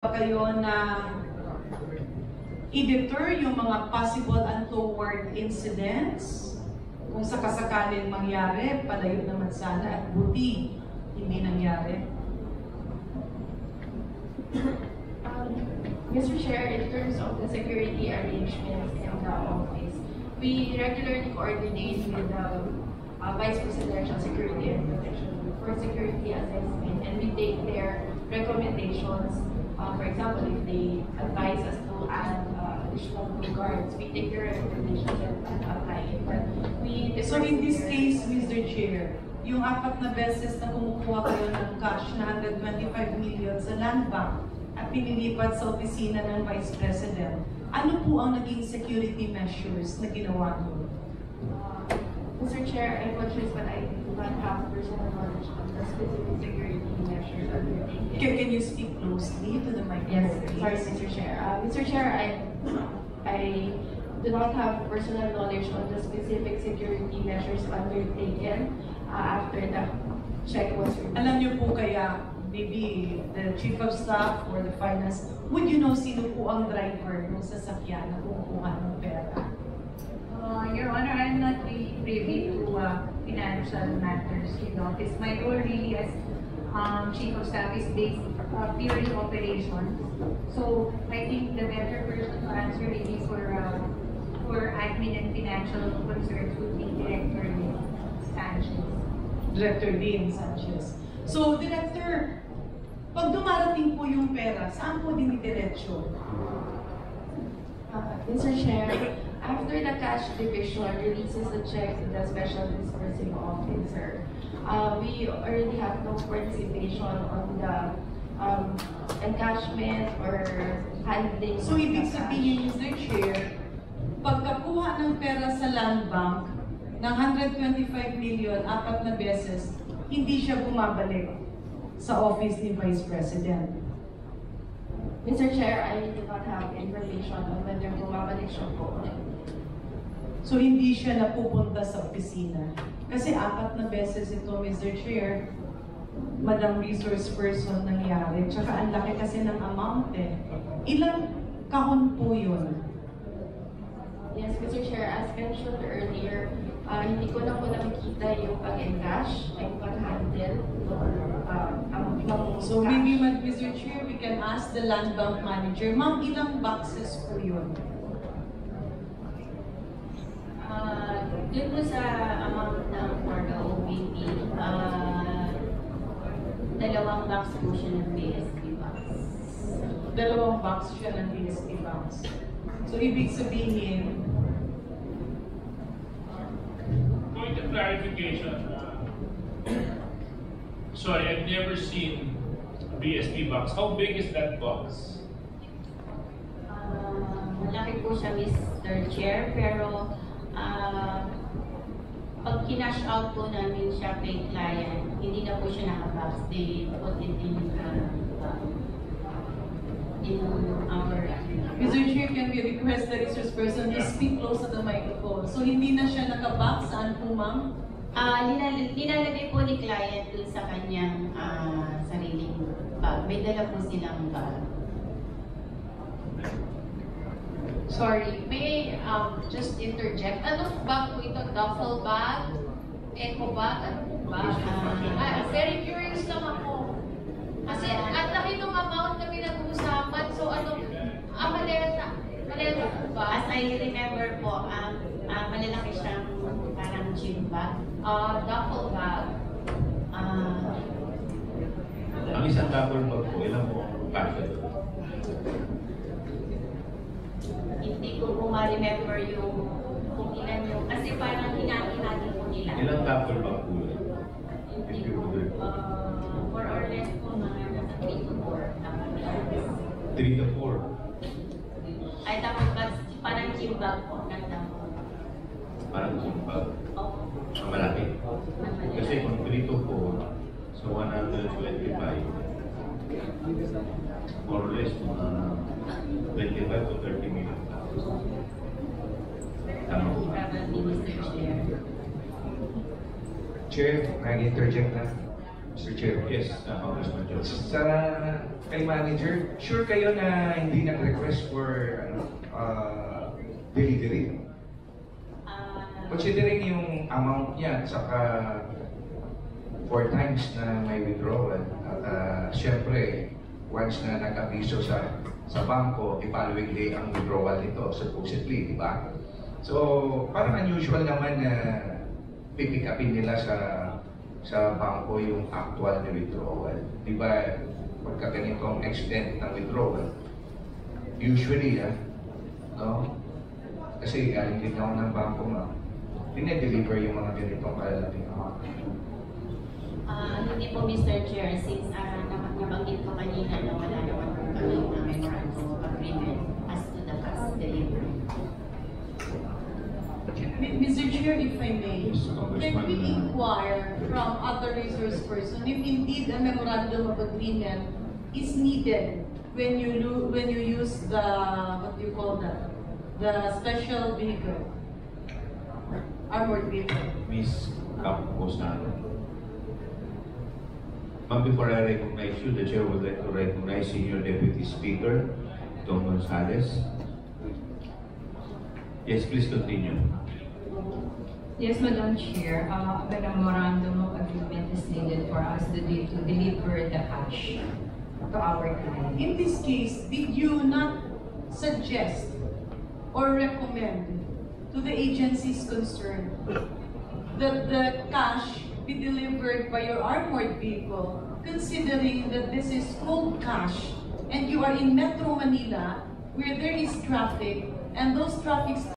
kayo na i-deter yung mga possible untoward incidents kung sakasakaling mangyari, palayo naman sana at buti hindi nangyari. Mr. Chair, in terms of the security arrangements in the office, we regularly coordinate with the Vice Presidential Security and Protection for security assessment, and we take their recommendations. For example, if they advise us to add additional guards, we take their recommendations and apply it. But So in this case, Mr. Chair, yung 4 na beses na kumukuha kayo ng cash na 125 million sa Land Bank at pinilipat sa opisina ng Vice President, ano po ang naging security measures na ginawa niyo? Mr. Chair, I apologize, but I do not have personal knowledge of the specific security measures undertaken. Can you speak closely to the microphone? Yes, sorry, Mr. Chair. Mr. Chair, I do not have personal knowledge on the specific security measures undertaken after the check was released. Alam niyo po kaya, maybe the Chief of Staff or the Finance, would you know sino po ang driver ng sasakyan na kumukuha ng pera? Your Honor, I'm not really privy to financial matters in the office. My role really as Chief of Staff is based purely operations. So I think the better person to answer really for admin and financial concerns would be Director Sanchez. Director Dean Sanchez. So, Director, pag dumarating po yung pera, saan po dinidiretso? Mr. Chair, after the cash division releases the check to the Special Disbursing Officer, we already have no participation on the encashment or handling. So, ibig sabihin, Mr. Chair, pagkakuha ng pera sa Land Bank ng 125 million, 4 na beses, hindi siya bumabalik sa office ni Vice President. Mr. Chair, I do not have information on whether bumabalik siya po. So, hindi siya napupunta sa opisina. Kasi 4 na beses ito, Mr. Chair, Madam Resource Person nangyari. Tsaka ang laki kasi ng amount eh. Ilang kahon po yun? Yes, Mr. Chair, as mentioned earlier, hindi ko na po nakikita yung pag-encash, yung pag-handle, So maybe, Mr. Chair, we can ask the Land Bank Manager, ma'am, ilang boxes po yun? Dun po sa amount ng for the OVP, 2 box po siya ng BSP box. 2 box siya ng BSP box. So ibig sabihin, point of clarification. Sorry, I've never seen a BSP box. How big is that box? Malaki po siya, Mr. Chair, pero pag kinash out po namin siya kay client, hindi na po siya naka-box. They put it in our... Mr. Chair, can we request the resource person to speak close to the microphone? So hindi na siya naka-box, saan po, ma'am? Nilalagay po ni client dun sa kanyang sariling bag. May dala po silang bag. Sorry, may just interject. Anong bag po ito? Duffel bag? Eco bag? Anong bag? Very curious lang ako. Kasi at laki ng amount na pinag-uusapan, so anong maleta po ba? As I remember po, malalaki siyang parang gym bag. Duffel bag. Ang isang duffel bag po, ilan po ang kasya? Hindi ko po ma-remember yung kung ilan yung, kasi parang hinati-hati po nila. Ilang duffel bag po? Hindi ko, more or less po, mga nasa 3 to 4. 3 to 4. Ay, tapos parang gym bag po, nagdamo. Parang gym bag. Opo. Ang malaki. Kasi kung 3 to 4, so 125. More or less, mga 25 to 30 million. Tama po ba? Probably, Mr. Chair. Chair, mag-interject lang. Mr. Chair. Yes, Congressman Joe. Sa kay manager, sure kayo na hindi nag-request for delivery? Considering yung amount niya, saka 4 times na may withdrawal, at syempre, once na nag-abiso sa bangko, following day ang withdrawal nito, supposedly, di ba? So, parang unusual naman na pipick upin nila sa bangko yung actual na withdrawal. Di ba, pagka ganitong extent ng withdrawal, usually, no? Kasi galing din ako ng bangko nga, dinedeliver yung mga ganitong kalalaking amount. Hindi po, Mr. Chair, since nabanggit ko kanina na wala naman po kami na memorandum of agreement as to the fast delivery. Mr. Chair, if I may, Yes, can Congressman. we inquire from other resource person if indeed a memorandum of agreement is needed when you use the, what do you call that, the special vehicle, armored vehicle? Ms. Camposano. Ma'am, before I recognize you, the Chair would like to recognize Senior Deputy Speaker, Tom Gonzales. Yes, please continue. Yes, Madam Chair, a memorandum of agreement is needed for us to deliver the cash to our client. In this case, did you not suggest or recommend to the agencies concerned that the cash be delivered by your armored vehicle, considering that this is cold cash and you are in Metro Manila where there is traffic and those traffic